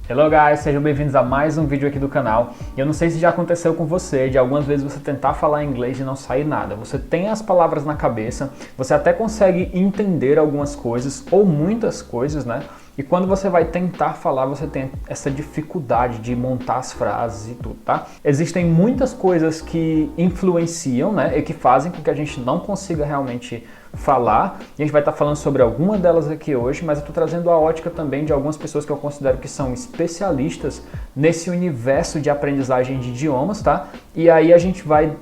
Hello guys, sejam bem-vindos a mais um vídeo aqui do canal. Eu não sei se já aconteceu com você, de algumas vezes você tentar falar inglês e não sair nada. Você tem as palavras na cabeça, você até consegue entender algumas coisas, ou muitas coisas, né? E quando você vai tentar falar, você tem essa dificuldade de montar as frases e tudo, tá? Existem muitas coisas que influenciam, né? E que fazem com que a gente não consiga realmente falar, e a gente vai estar falando sobre alguma delas aqui hoje, mas eu estou trazendo a ótica também de algumas pessoas que eu considero que são especialistas nesse universo de aprendizagem de idiomas, tá? E aí a gente vai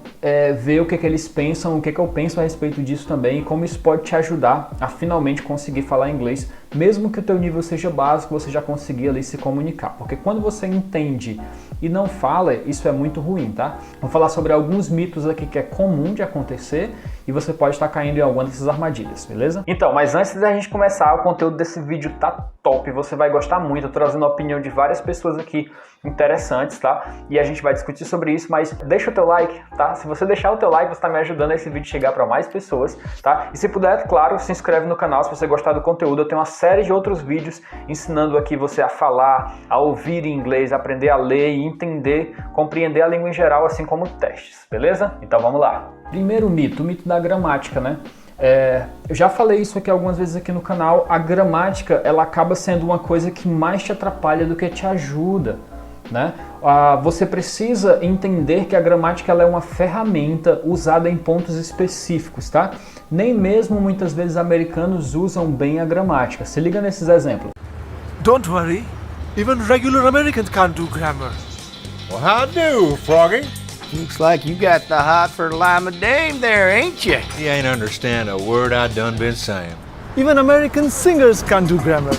ver o que eles pensam, o que eu penso a respeito disso também, e como isso pode te ajudar a finalmente conseguir falar inglês, mesmo que o teu nível seja básico, você já conseguir ali se comunicar, porque quando você entende e não fala, isso é muito ruim, tá? Vou falar sobre alguns mitos aqui que é comum de acontecer e você pode estar caindo em alguma dessas armadilhas, beleza? Então, mas antes da gente começar, o conteúdo desse vídeo tá top, você vai gostar muito, eu tô trazendo a opinião de várias pessoas aqui interessantes, tá? E a gente vai discutir sobre isso, mas deixa o teu like, tá? Se você deixar o teu like, você tá me ajudando a esse vídeo chegar para mais pessoas, tá? E se puder, claro, se inscreve no canal se você gostar do conteúdo. Eu tenho uma série de outros vídeos ensinando aqui você a falar, a ouvir em inglês, aprender a ler e entender, compreender a língua em geral, assim como testes, beleza? Então vamos lá. Primeiro mito, o mito da gramática, né? Eu já falei isso aqui algumas vezes aqui no canal, a gramática ela acaba sendo uma coisa que mais te atrapalha do que te ajuda, né? Você precisa entender que a gramática ela é uma ferramenta usada em pontos específicos, tá? Nem mesmo muitas vezes americanos usam bem a gramática. Se liga nesses exemplos. Don't worry, even regular Americans can't do grammar. Well, how do, Froggy? Looks like you got the hot for Lima Dame there, ain't you? He ain't understand a word I done been saying. Even American singers can't do grammar.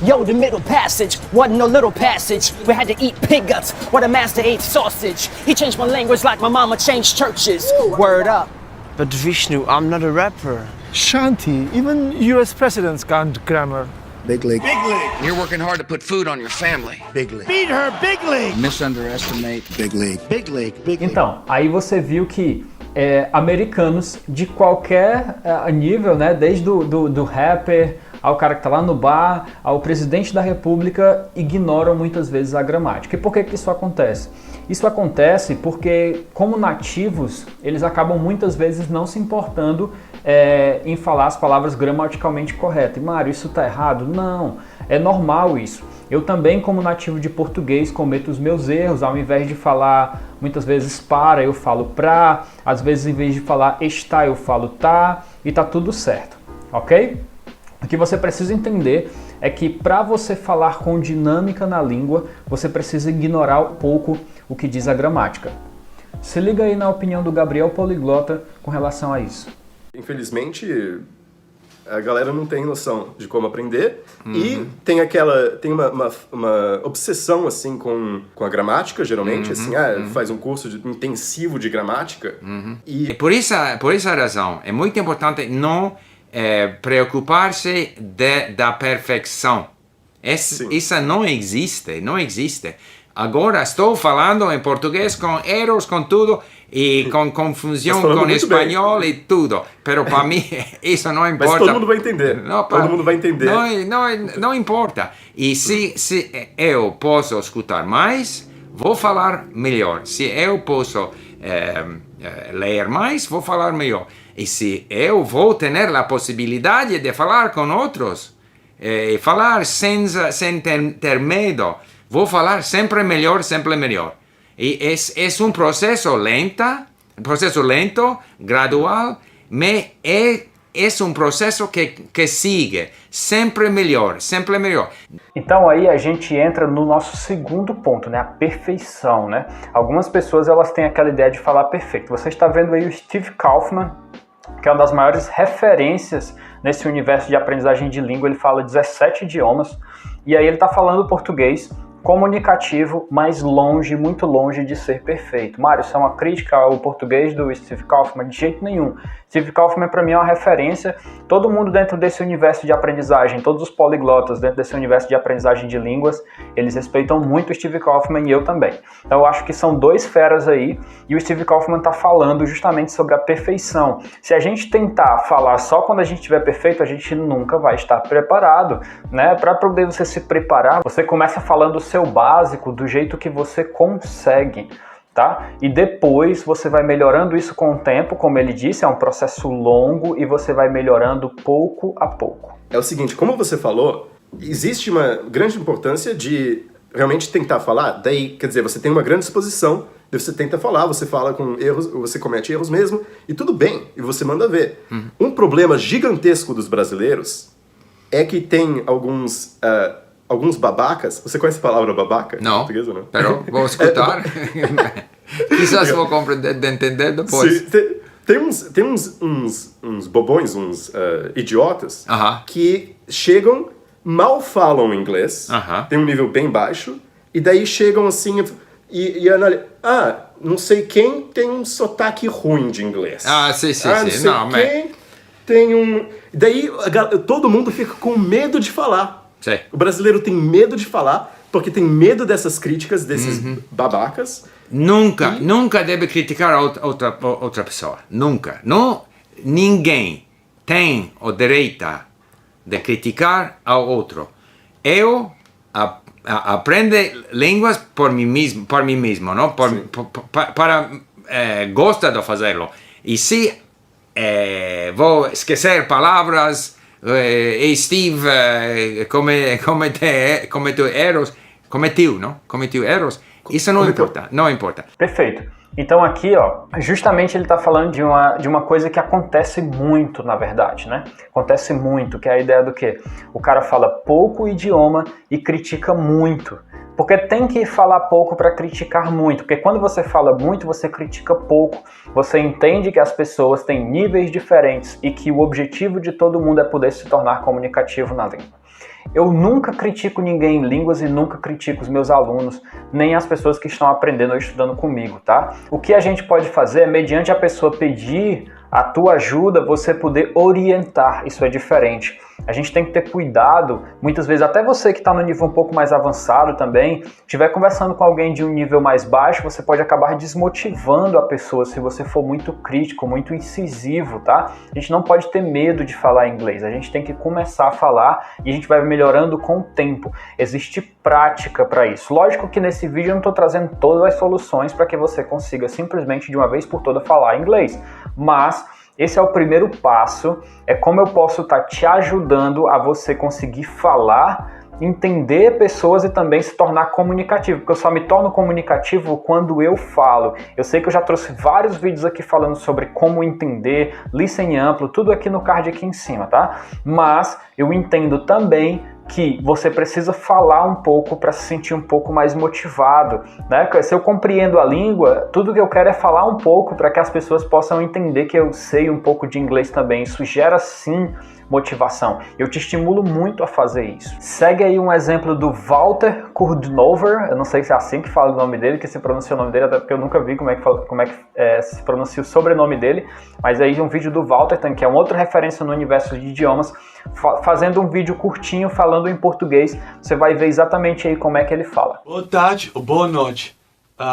Yo, the middle passage wasn't no little passage. We had to eat pig guts while the master ate sausage. He changed my language like my mama changed churches. Word up. But Vishnu, I'm not a rapper. Shanti, even US presidents can't grammar. Big league. Big league. You're working hard to put food on your family. Big league. Beat her, big league. Misunderestimate. Big league. Big league. Big league. Então, aí você viu que americanos de qualquer nível, né, desde do rapper ao cara que tá lá no bar, ao presidente da república, ignoram muitas vezes a gramática. E por que isso acontece? Isso acontece porque, como nativos, eles acabam muitas vezes não se importando em falar as palavras gramaticalmente corretas. E, Mário, isso tá errado? Não, é normal isso. Eu também, como nativo de português, cometo os meus erros. Ao invés de falar, muitas vezes, para, eu falo pra. Às vezes, em vez de falar está, eu falo tá. E tá tudo certo, ok? O que você precisa entender é que para você falar com dinâmica na língua, você precisa ignorar um pouco o que diz a gramática. Se liga aí na opinião do Gabriel Poliglota com relação a isso. Infelizmente, a galera não tem noção de como aprender e tem uma obsessão assim com a gramática, geralmente, assim, faz um curso intensivo de gramática. E por essa razão é muito importante não preocupar-se da perfeição. Isso não existe. Agora estou falando em português com erros, com tudo, e com confusão com espanhol bem. E tudo. Pero para mim isso não importa. Mas todo mundo vai entender. Todo mundo vai entender. Não importa. E se eu posso escutar mais, vou falar melhor. Se eu posso ler mais, vou falar melhor. E se eu vou ter a possibilidade de falar com outros, falar sem ter medo, vou falar sempre melhor. E é um processo lento, gradual, mas é um processo que sigue sempre melhor. Então aí a gente entra no nosso segundo ponto, né? A perfeição, né? Algumas pessoas elas têm aquela ideia de falar perfeito. Você está vendo aí o Steve Kaufmann, que é uma das maiores referências nesse universo de aprendizagem de língua. Ele fala 17 idiomas e aí ele está falando português comunicativo, mas muito longe de ser perfeito. Mário, isso é uma crítica ao português do Steve Kaufmann? De jeito nenhum. Steve Kaufmann, para mim, é uma referência. Todo mundo dentro desse universo de aprendizagem, todos os poliglotas dentro desse universo de aprendizagem de línguas, eles respeitam muito o Steve Kaufmann e eu também. Então, eu acho que são dois feras aí, e o Steve Kaufmann está falando justamente sobre a perfeição. Se a gente tentar falar só quando a gente estiver perfeito, a gente nunca vai estar preparado, né? Para poder você se preparar, você começa falando seu básico do jeito que você consegue, tá? E depois você vai melhorando isso com o tempo, como ele disse, é um processo longo e você vai melhorando pouco a pouco. É o seguinte, como você falou, existe uma grande importância de realmente tentar falar, daí, quer dizer, você tem uma grande exposição, daí você tenta falar, você fala com erros, você comete erros mesmo, e tudo bem, e você manda ver. Um problema gigantesco dos brasileiros é que tem alguns babacas. Você conhece a palavra babaca? Não, Portuguesa, não? pero vou escutar. Quizás vou compreender, entender depois. Sim, tem uns bobões, uns idiotas, que chegam, mal falam inglês, tem um nível bem baixo, e daí chegam assim e analisam. Não sei quem tem um sotaque ruim de inglês. Sim. Não sei quem tem um... Daí todo mundo fica com medo de falar. Sim. O brasileiro tem medo de falar, porque tem medo dessas críticas, desses babacas. Nunca deve criticar outra pessoa. Nunca. Não, ninguém tem o direito de criticar ao outro. Eu aprendo línguas por mim mesmo, não? Para gosto de fazê-lo. E se vou esquecer palavras, Steve cometeu erros, isso não importa. Perfeito. Então aqui, ó, justamente ele está falando de uma coisa que acontece muito, na verdade, né? Acontece muito, que é a ideia do quê? O cara fala pouco idioma e critica muito. Porque tem que falar pouco para criticar muito. Porque quando você fala muito, você critica pouco. Você entende que as pessoas têm níveis diferentes e que o objetivo de todo mundo é poder se tornar comunicativo na língua. Eu nunca critico ninguém em línguas e nunca critico os meus alunos, nem as pessoas que estão aprendendo ou estudando comigo, tá? O que a gente pode fazer é, mediante a pessoa pedir a tua ajuda, você poder orientar. Isso é diferente. A gente tem que ter cuidado, muitas vezes até você que está no nível um pouco mais avançado também, estiver conversando com alguém de um nível mais baixo, você pode acabar desmotivando a pessoa se você for muito crítico, muito incisivo, tá? A gente não pode ter medo de falar inglês, a gente tem que começar a falar e a gente vai melhorando com o tempo. Existe prática para isso. Lógico que nesse vídeo eu não estou trazendo todas as soluções para que você consiga simplesmente de uma vez por todas falar inglês, mas esse é o primeiro passo, é como eu posso estar te ajudando a você conseguir falar, entender pessoas e também se tornar comunicativo, porque eu só me torno comunicativo quando eu falo. Eu sei que eu já trouxe vários vídeos aqui falando sobre como entender, listening amplo, tudo aqui no card aqui em cima, tá? Mas eu entendo também que você precisa falar um pouco para se sentir um pouco mais motivado, né? Se eu compreendo a língua, tudo que eu quero é falar um pouco para que as pessoas possam entender que eu sei um pouco de inglês também. Isso gera sim motivação. Eu te estimulo muito a fazer isso. Segue aí um exemplo do Walter Kurdnover, eu não sei se é assim que fala o nome dele, que se pronuncia o nome dele, até porque eu nunca vi como é que se pronuncia o sobrenome dele, mas aí um vídeo do Walter, que é uma outra referência no universo de idiomas, fazendo um vídeo curtinho falando em português. Você vai ver exatamente aí como é que ele fala. Boa tarde ou boa noite.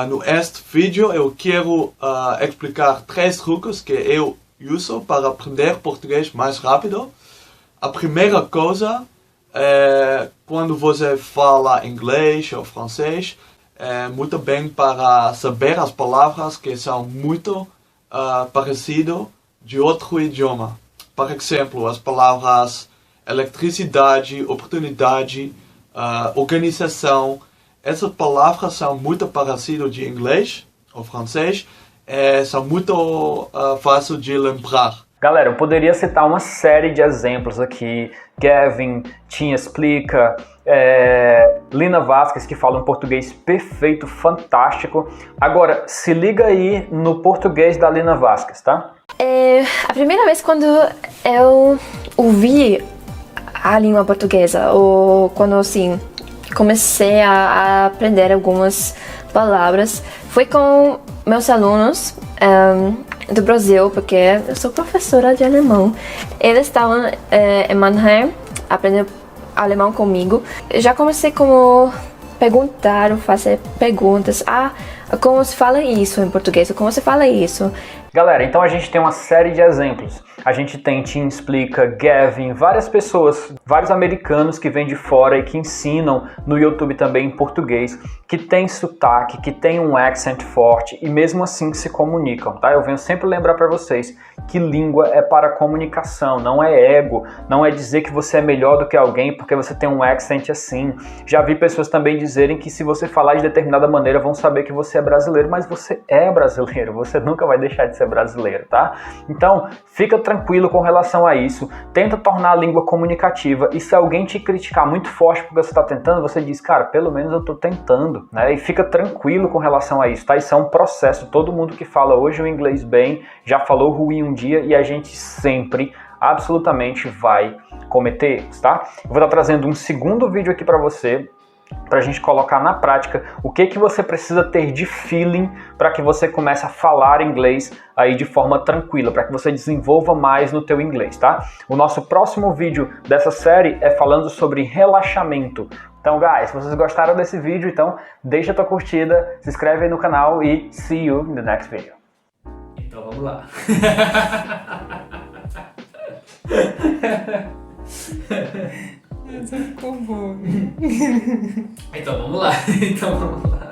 No este vídeo eu quero explicar 3 truques que eu uso para aprender português mais rápido. A primeira coisa é quando você fala inglês ou francês, é muito bem para saber as palavras que são muito parecidas de outro idioma. Por exemplo, as palavras eletricidade, oportunidade, organização. Essas palavras são muito parecidas de inglês ou francês, são muito fáceis de lembrar. Galera, eu poderia citar uma série de exemplos aqui. Gavin, Tim Explica, Lina Vasquez, que fala um português perfeito, fantástico. Agora, se liga aí no português da Lina Vasquez, tá? A primeira vez quando eu ouvi a língua portuguesa, ou quando assim, comecei a aprender algumas palavras, foi com meus alunos do Brasil, porque eu sou professora de alemão. Eles estavam em Mannheim aprendendo alemão comigo. Eu já comecei como perguntar, fazer perguntas. Como se fala isso em português? Como se fala isso? Galera, então a gente tem uma série de exemplos. a gente tem Tim Explica, Gavin, várias pessoas, vários americanos que vêm de fora e que ensinam no YouTube também em português, que tem sotaque, que tem um accent forte e mesmo assim se comunicam, tá? Eu venho sempre lembrar para vocês que língua é para comunicação, não é ego, não é dizer que você é melhor do que alguém porque você tem um accent assim. Já vi pessoas também dizerem que se você falar de determinada maneira vão saber que você é brasileiro, mas você é brasileiro, você nunca vai deixar de ser brasileiro, tá? Então, fica tranquilo com relação a isso, tenta tornar a língua comunicativa e se alguém te criticar muito forte porque você está tentando, você diz, cara, pelo menos eu estou tentando, né? E fica tranquilo com relação a isso, tá? Isso é um processo, todo mundo que fala hoje o inglês bem, já falou ruim um dia e a gente sempre, absolutamente vai cometer erros, tá? Eu vou estar trazendo um segundo vídeo aqui para você, para a gente colocar na prática o que você precisa ter de feeling para que você comece a falar inglês aí de forma tranquila, para que você desenvolva mais no teu inglês, tá? O nosso próximo vídeo dessa série é falando sobre relaxamento. Então, guys, se vocês gostaram desse vídeo, então deixa a tua curtida, se inscreve aí no canal e see you in the next video. Então vamos lá. Essa ficou boa. Então vamos lá.